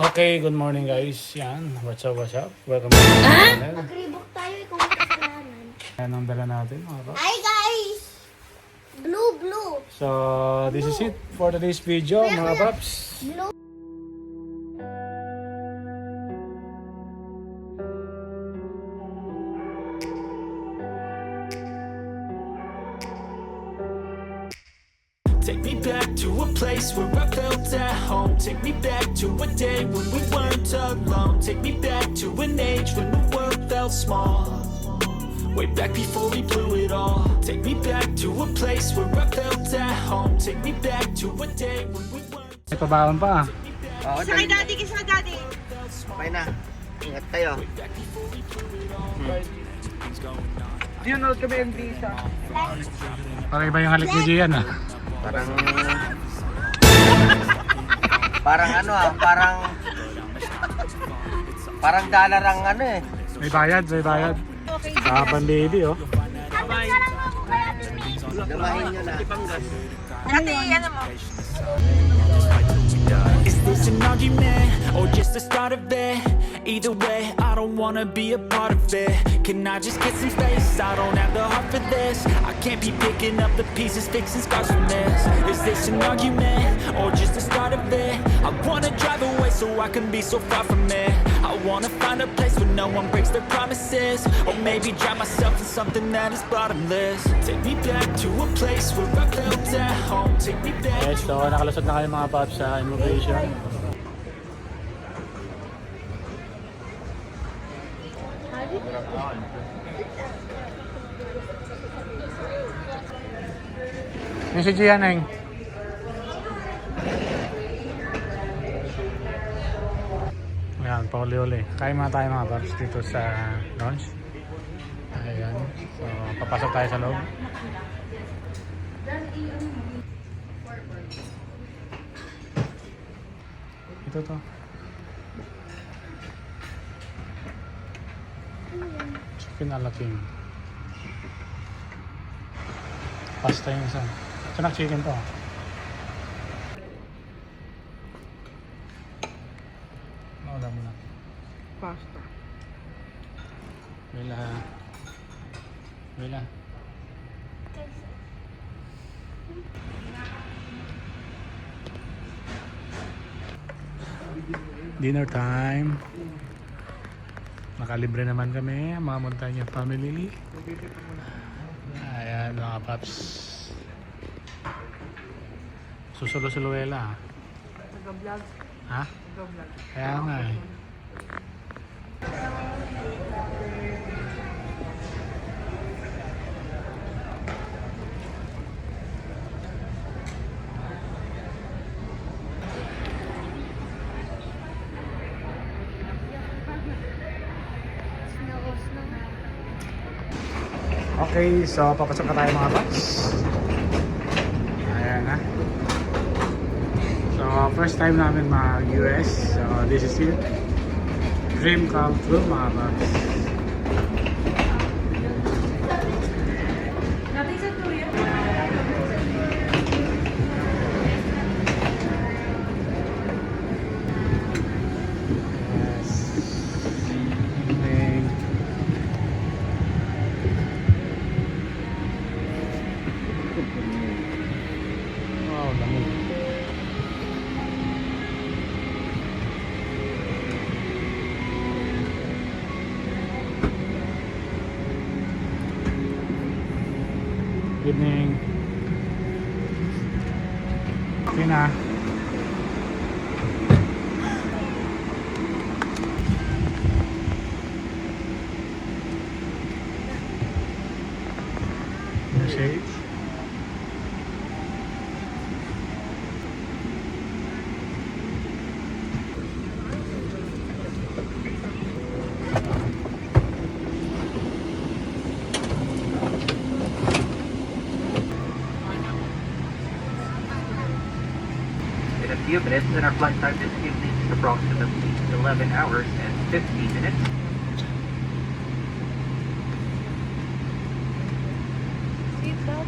Okay, good morning guys. Yan, what's up? Welcome back to the channel. Mag-reebok tayo kung kasalanan. Yan ang dala natin mga paps. Hi guys! Blue. So, this is it for today's video mga paps. Blue. Take me back to a place where I felt at home. Take me back to a day when we weren't alone. Take me back to an age when the world felt small. Way back before we blew it all. Take me back to a place where I felt at home. Take me back to a day when we weren't. May pabaon pa. Oo, Kisa kay daddy, kisa kay daddy. okay na. Ingat kayo. Do you know kami MD siya? Parang iba yung halik ni Gian ah. Parang... parang ano ah, parang dalarang ano eh. May bayad. Sa pan-baby oh. Gamahin nyo na. Daddy, ano mo? Is this an argument or just the start of it? Either way, I don't wanna be a part of it. Can I just get some space? I don't have the heart for this. I can't be picking up the pieces, fixing scars from this. Is this an argument or just the start of it? I wanna drive away so I can be so far from it. I wanna find a place where no one breaks their promises. Or maybe drown myself in something that is bottomless. Take me back to a place where I felt at home. Take me back. Yes, so nakalusot na kayo mga paps sa immigration. Yung si Gian Eng. Ayan, pauli-uli. Kain muna tayo mga paps dito sa lounge. Ayan. So, papasok tayo sa loob. Ito to. Chicken ala king. Pasta yung isa. Sanak chicken to. Naulam mo na. Pasta. Wala. Dinner time. Nakalibre naman kami, mga Montanya family. Ayan mga paps. Susulo-suluela. Nag-vlog. Ha? Nag-vlog. Kaya nga eh. Okay, so papasok na tayo mga paps. Ayan na. So first time namin mag-US. So this is it. Dream come true mga paps. Nothing sa tuyo. Yes. Evening. Wow, lamig. Good evening. Okay na. Shades. In a few minutes, and our flight time this evening is approximately 11 hours and 15 minutes. Seatbelt.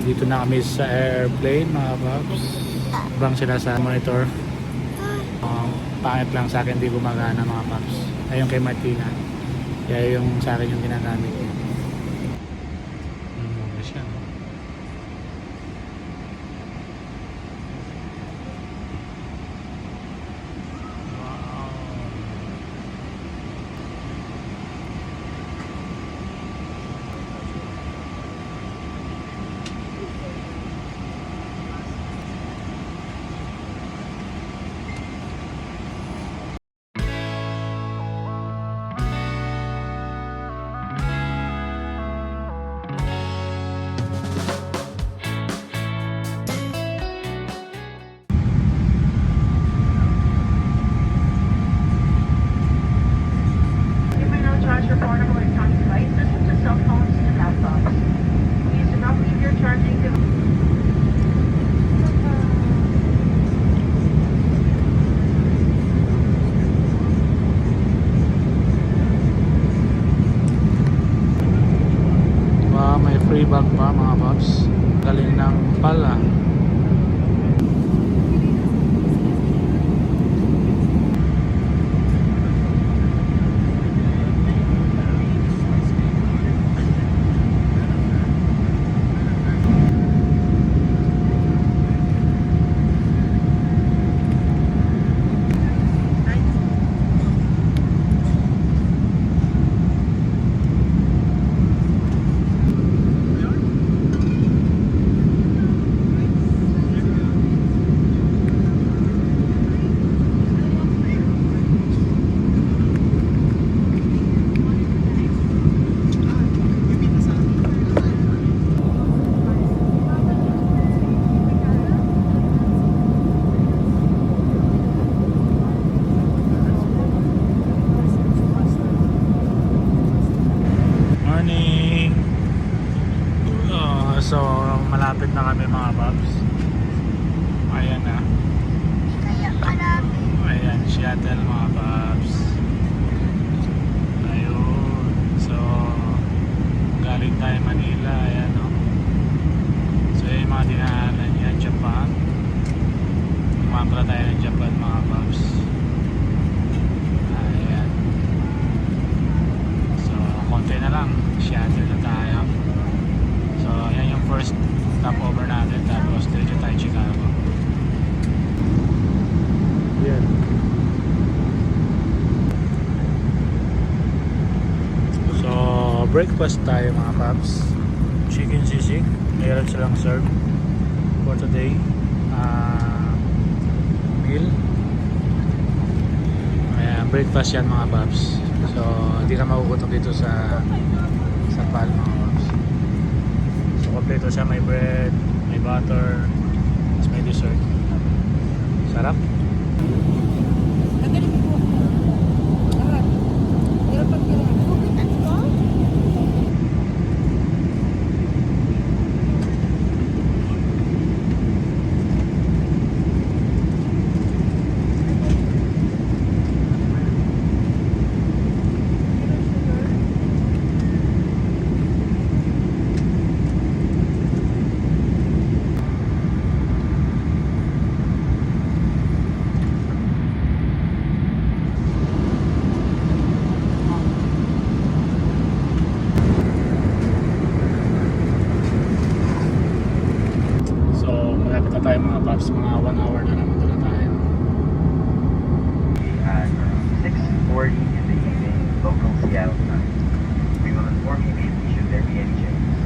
Dito na kami sa airplane mga paps. Bang sila sa monitor. Pangit lang sa akin, di gumagana mga paps. Ayun kay Martina. Kaya yung sa akin yung ginagamit niya. Siya, no? You may now charge your portable electronic devices such as cell phones and laptops. Please do not leave your charging device. May free bag pa mga paps. Galing ng pala. Morning! So, malapit na kami mga paps. Ayan na. Kaya marami. Ayan, shuttle mga paps. Ayun. So, galing tayo Manila. Ayan, no? So, yung mga dinaanan yan, Japan. Umampra tayo ng Japan mga paps. Ayan. So, konti na lang. Shuttle na tayo. So, yan yung first stopover natin. Tapos, diretso tayo Chicago. Yan. So, breakfast tayo mga paps. Chicken sisig. Meron silang serve for today. Meal. Ayan, breakfast yan mga paps. So, hindi ka makukutok dito sa PAL mga paps. So, kompleto siya. May bread, may butter, tapos may dessert. Sarap. Tayo mga paps, mga 1 hour na naman doon tayo. At 6:40 in the evening, local Seattle time. We will inform you immediately should there be any changes.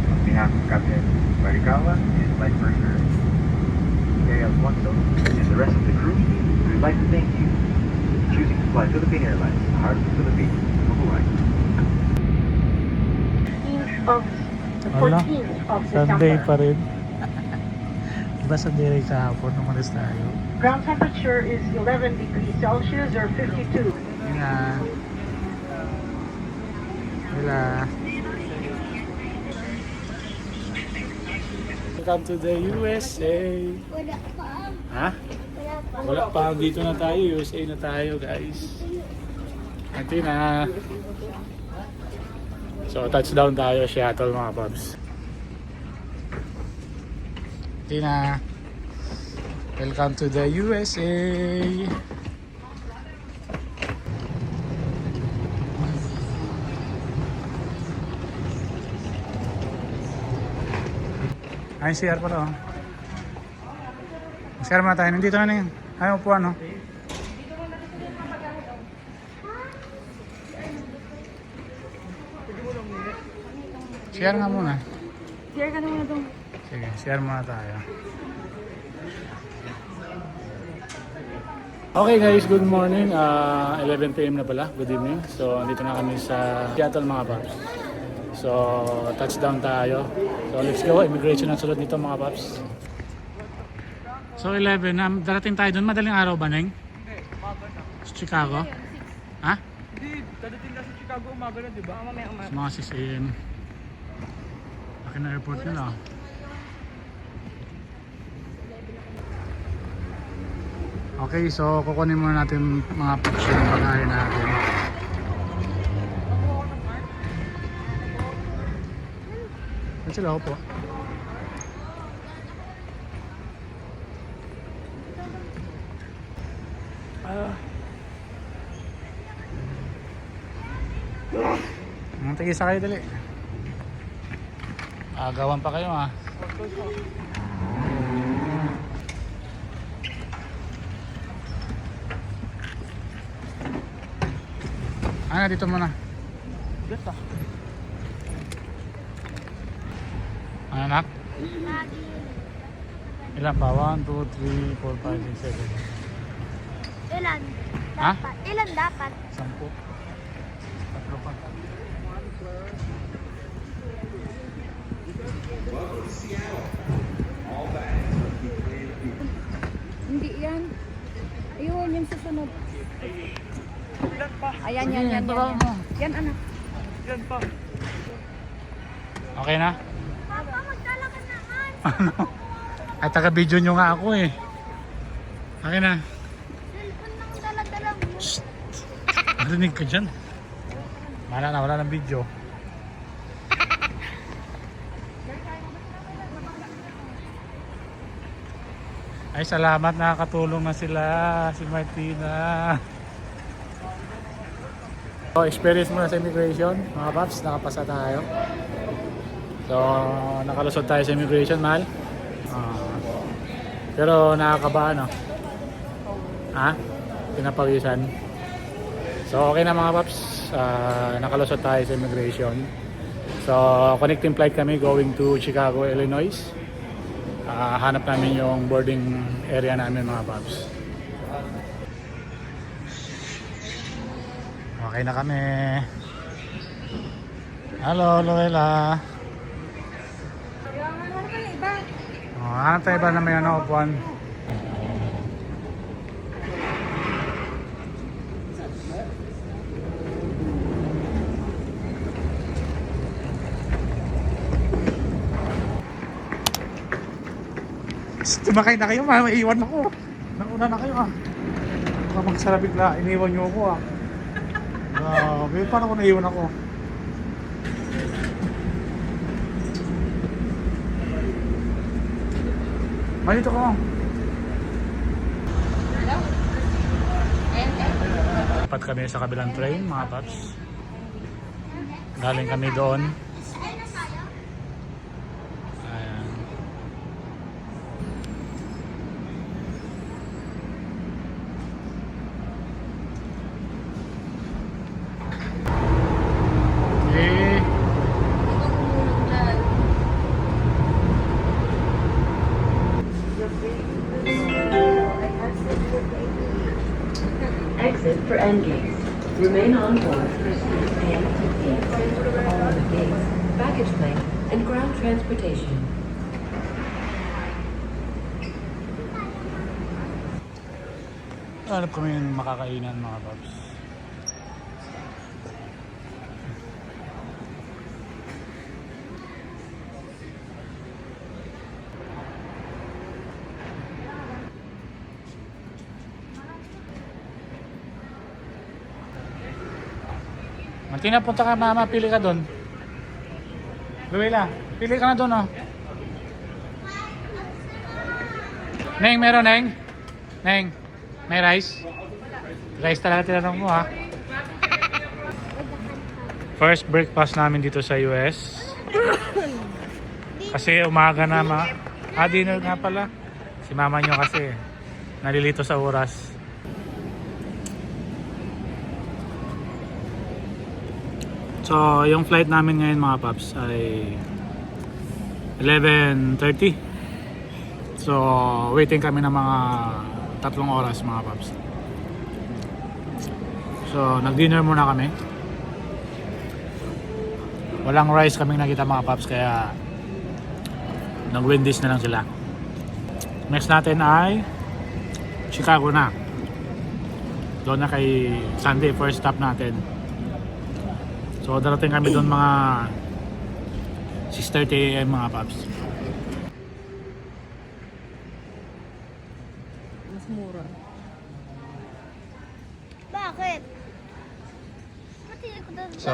On behalf of Captain Marikawa and Flight Purser Gary Alfonso and the rest of the crew, we would like to thank you for choosing to fly Philippine Airlines, the heart of the Philippines. Mabuhay. Of the Wala. 14th of Sunday December. pa rin. Diba Sunday rin kahapon nung malis tayo? Ground temperature is 11 degrees Celsius or 52. Nga. Wala. Welcome to the USA. Wala pa. Ha? Wala pa. Wala pa. Dito na tayo. USA na tayo guys. Ante na. So touchdown tayo, Seattle mga paps. Martina. Welcome to the USA. Ay, CR pala oh. CR muna tayo. Nandito na yun. Ay, upuan oh. CR nga muna. Share ka na muna itong. Sige, share muna tayo. Okay guys, good morning. 11 PM na pala. Good evening. So, andito na kami sa Seattle mga paps. So, touchdown tayo. So, let's go. Immigration ang sunod dito mga paps. So, 11. Darating tayo doon. Madaling araw ba, Neng? Hindi, umaga na. Sa Chicago? Ha? Hindi, dadating na sa Chicago umaga na, di ba? Mamaya umaga. Sa mga 6 AM. Laki na airport nila. Okay, so kukunin muna natin mga picture ng pagkain natin. Yan sila po. Tigisa kayo dali. Agawan pa kayo ah. Ano dito muna? Dito. Ano nak? Ilan pa? 1, 2, 3, 4, 5, 6, 7. Ilan? Ha? Dapat. Ilan dapat? 10. Tatlo pa. Hindi yan. Ayun, yung susunod. Ilan pa? Ayan, yan, yan, yan. Yan, anak. Yan pa. Okay na? Papa, magdala ka naman. Ano? Ay taga-video nyo nga ako eh. Okay na. Cellphone ng dala-dala mo. Marinig ka dyan. Wala ng video. Ay salamat, nakakatulong na sila si Martina. So experience mo na sa immigration mga paps, nakapasa tayo. So nakalusot tayo sa immigration, mahal. Pero nakakaba ano? Ha? Pinapawisan. So okay na mga paps, nakalusot tayo sa immigration. So connecting flight kami going to Chicago, Illinois. Hanap namin yung boarding area namin mga paps. Okay na kami. Hello, Luella. Hanap tayo iba na may ano, upuan. Tumakay na kayo, maiiwan ako. Nauna na kayo ah. Baka magsara bigla, iniwan nyo ako ah. Grabe, paano ko naiwan ako? Malito ko. Dapat kami sa kabilang train mga paps. Galing kami doon. Ayan. Okay. Exit for end gates. Remain on board for speed and gates. All other gates, baggage claim, and ground transportation. Hanap kami yung makakainan mga paps. Martina, punta ka mama, pili ka doon. Luella, pili ka na doon oh. Neng, meron Neng? Neng, may rice? Rice talaga tinanong mo ha. First breakfast namin dito sa US. Kasi umaga na dinner nga pala. Si mama nyo kasi nalilito sa oras. So, yung flight namin ngayon mga paps ay 11:30. So, waiting kami ng mga 3 oras mga paps. So, nag-dinner muna kami. Walang rice kaming nakita mga paps kaya nag-Wendy's na lang sila. Next natin ay Chicago na. Doon na kay Sunday, first stop natin. So darating kami doon mga 6:30 AM mga paps. Mas mura. Bakit? Pati ko doon. So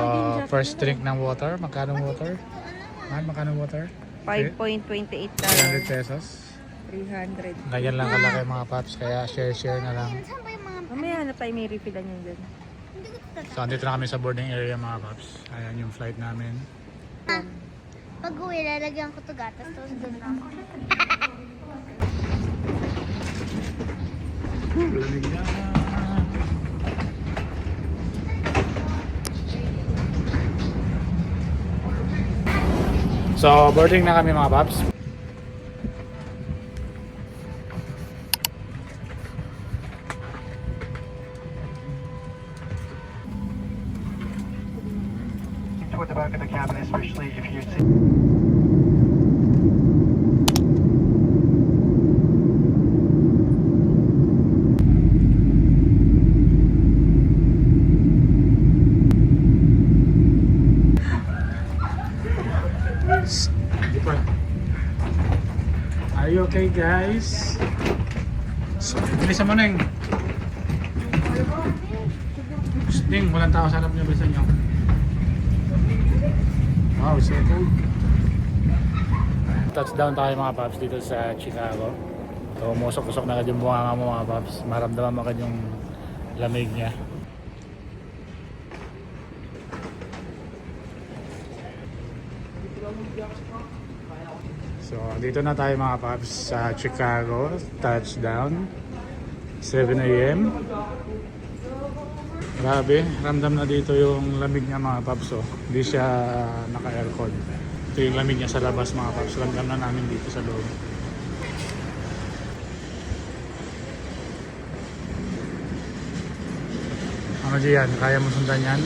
first drink ng water, magkano water? Magkano water? 5.28 300 pesos. 300. Ganyan lang kalaki mga paps, kaya share na lang. Saan ba yung mga... Mamaya na tayo may refillan yan dyan. Hindi ko tatapos. So andito na kami sa boarding area mga paps. Ayan yung flight namin. Pag uwi, lalagyan ko to gatas. Tapos doon lang ako. Lamig na. So boarding na kami mga paps. Toward the back of the cabin, especially if you're Are you okay guys? So, bilisan mo Neng. Neng, walang tao sa harap niyo, bilisan niyo. Wow, so cool. Touchdown tayo mga paps dito sa Chicago. So, umusok-usok na agad yung bunga mo mga paps. Maramdaman mo agad yung lamig niya. So, dito na tayo mga paps sa Chicago. Touchdown. 7 AM. Grabe, ramdam na dito yung lamig niya mga paps. Oh. Hindi siya naka-aircon. Ito yung lamig niya sa labas mga paps. Ramdam na namin dito sa loob. Ano diyan? Kaya mo sundan yan?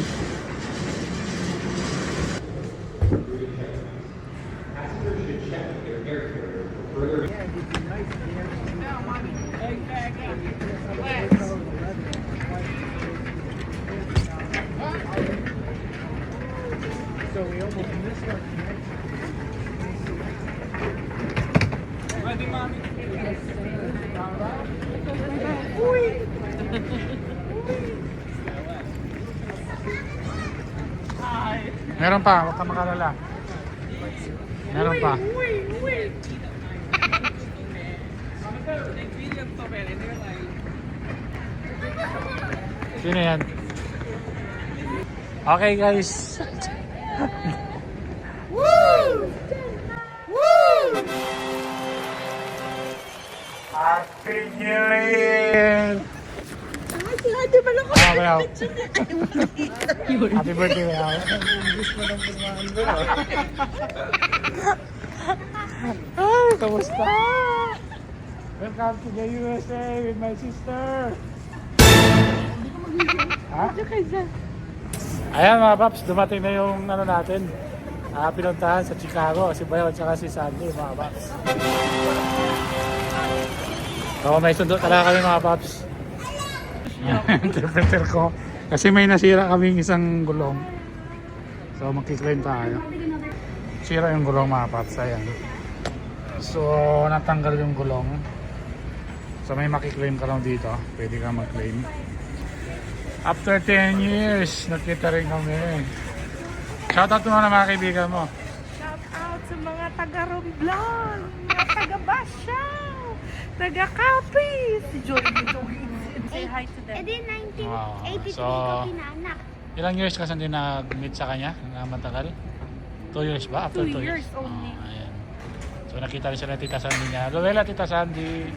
Meron pa, huwag ka makalala. Meron pa. Sino yan? Okay guys. Happy New Year! Happy Happy birthday mo ako. Ay, kamusta? Welcome to the USA with my sister. Ha? Ayan mga paps, dumating na yung ano natin. Pinuntahan sa Chicago, si Bayo at saka si Sandy mga paps. So may sundo talaga kami mga paps. Interpreter ko. Kasi may nasira kaming isang gulong. So magkiklaim tayo. Sira yung gulong mga paps. Ayan. So natanggal yung gulong. So may makiklaim ka lang dito. Pwede ka mag-claim. After 10 years, nakita rin kami. Shoutout mo na mga kaibigan mo. Shout out sa mga taga Romblon, mga taga Basyaw, Taga-copy! Si Joy. Say hi to them. Eh di 1983 Wow. ko So, pinaanak. ilang years ka hindi nag-meet sa kanya na matagal? 2 years ba? After 2 2 years? years only. Oh, ayan. So nakita rin sila Tita Sandy niya. Luella, Tita Sandy.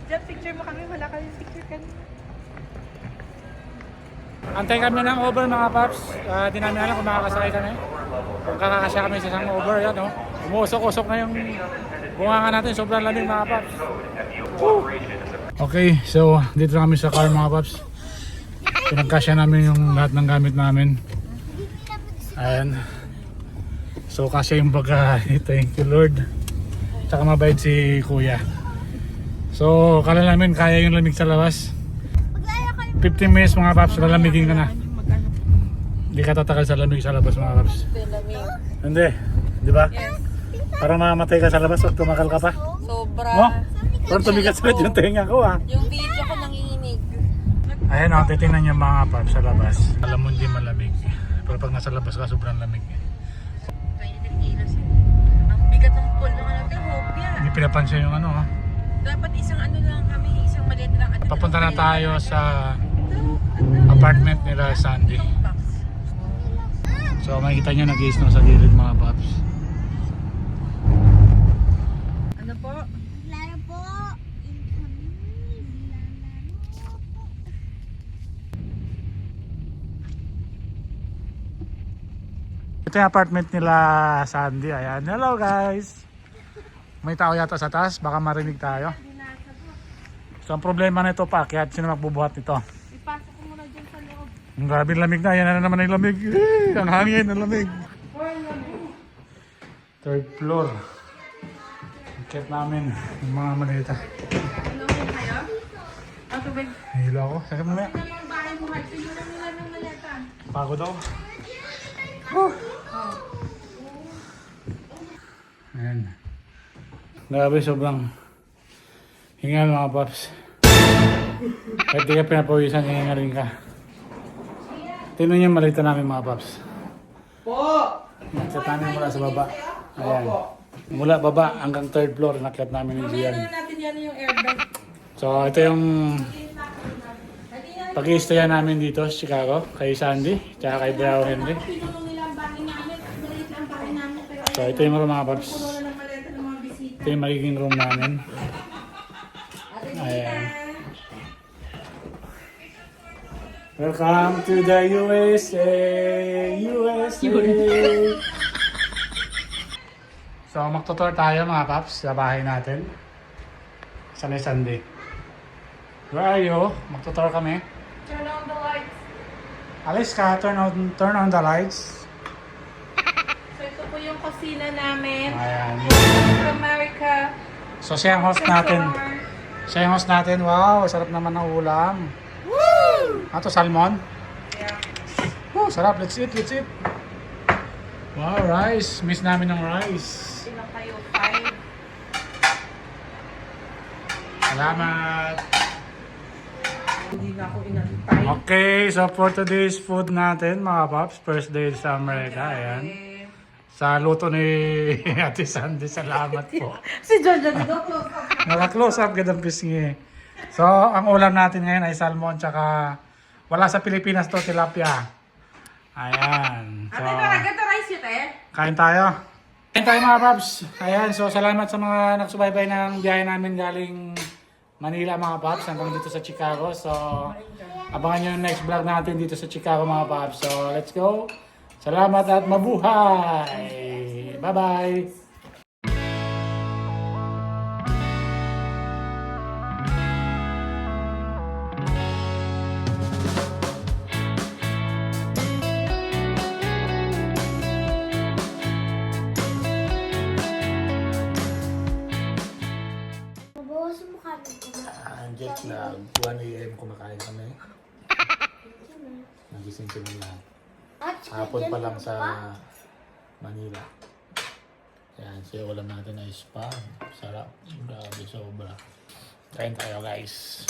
Diyan, picture mo kami. Wala kami picture kanina. Antay kami ng Uber mga paps. Di namin alam kung makakasakay kami. Kung kakakasya kami sa isang Uber, yan oh. Umuusok-usok na yung bunganga natin. Sobrang lamig mga paps. Woo! Okay, so dito na kami sa car mga paps. Pinagkasya namin yung lahat ng gamit namin. Ayan. So kasya yung bagahe. Thank you Lord. Tsaka mabait si Kuya. So kala namin kaya yung lamig sa labas. 15 minutes mga paps, lalamigin ka na. Hindi ka tatagal sa lamig sa labas mga paps. Hindi, di ba? Parang mamamatay ka sa labas pag tumakal ka pa. Sobra. No? Parang tumigat sa yung tenga ko ah. Yung video ko nanginginig. Ayan o, titingnan niyo mga paps sa labas. Alam mo hindi malamig. Pero pag nasa labas ka, sobrang lamig. Kaya nagkilas eh. Ang bigat ng pool ng natin, hopya. Hindi pinapansin yung ano ha. Dapat isang ano lang kami, isang maliit lang. Papunta na tayo sa apartment nila Sandy. So makikita nyo nag-i-snow sa gilid mga paps. Ano po? Laro po. Ito yung apartment nila Sandy. Ayan. Hello guys. May tao yata sa taas. Baka marinig tayo. So ang problema nito pa, kaya sino magbubuhat nito? Ipasok ko muna dyan sa loob. Ang grabe lamig na. Yan na naman ang lamig. Ang hangin, ang lamig. Third floor. Ikit namin yung mga malita. Hello kayo? Ang tubig. Hilo ako. Saka mamaya. Ang bahay mo, Heart. Tignan nila ng maleta. Pagod ako. Ayan. Grabe, sobrang hingal mga paps. Kahit di ka pinapawisan, hingal rin ka. Tingnan niyo yung malita namin mga paps. Nakyat namin mula sa baba. Ayan. Mula baba hanggang third floor, nakyat namin yung Gian. Natin yan yung airbag. So ito yung pag-i-stayan namin dito sa Chicago, kay Sandy, tsaka kay Bravo Henry. Pinulong nila ang bahay namin. Maliit lang ang bahay namin. Pero So ito yung room mga paps. puno na ng maleta ng mga bisita. Ito yung magiging room namin. Ayan. Welcome to the USA! USA! So magtutour tayo mga paps sa bahay natin. Sanay Sunday. Where are you? Magtutour kami. Turn on the lights. Alis ka, turn on the lights. So ito po yung kusina namin. Ayan. From America. So siya ang host natin. Siya yung host natin. Wow, sarap naman ng ulam. Woo! Ato salmon? Yeah. Oh, sarap. Let's eat, let's eat. Wow, rice. Miss namin ng rice. Ilang kayo? 5. Salamat. Hindi na ako inantay. Okay, so for today's food natin, mga paps, first day sa Amerika, ayan. Sa luto ni Ate Sandy, salamat po. Si Jojo, dito close up. Naka-close up, gandang pisngi. So, ang ulam natin ngayon ay salmon, tsaka wala sa Pilipinas to, tilapia. Ayan. So, Ito rice yun eh. kain tayo. Kain tayo mga paps. Ayan, so salamat sa mga nagsubaybay ng biyahe namin galing Manila mga paps hanggang dito sa Chicago. So abangan nyo yung next vlog natin dito sa Chicago mga paps. So let's go. Salamat at mabuhay. Bye bye. Mabawasan mo kami. Jet lag. 1 AM kumakain kami. Nagising kami lahat. Hapon pa lang sa Manila. Ayan, so yung ulam natin ay spam. Sarap. Grabe, sobra. Kain tayo guys.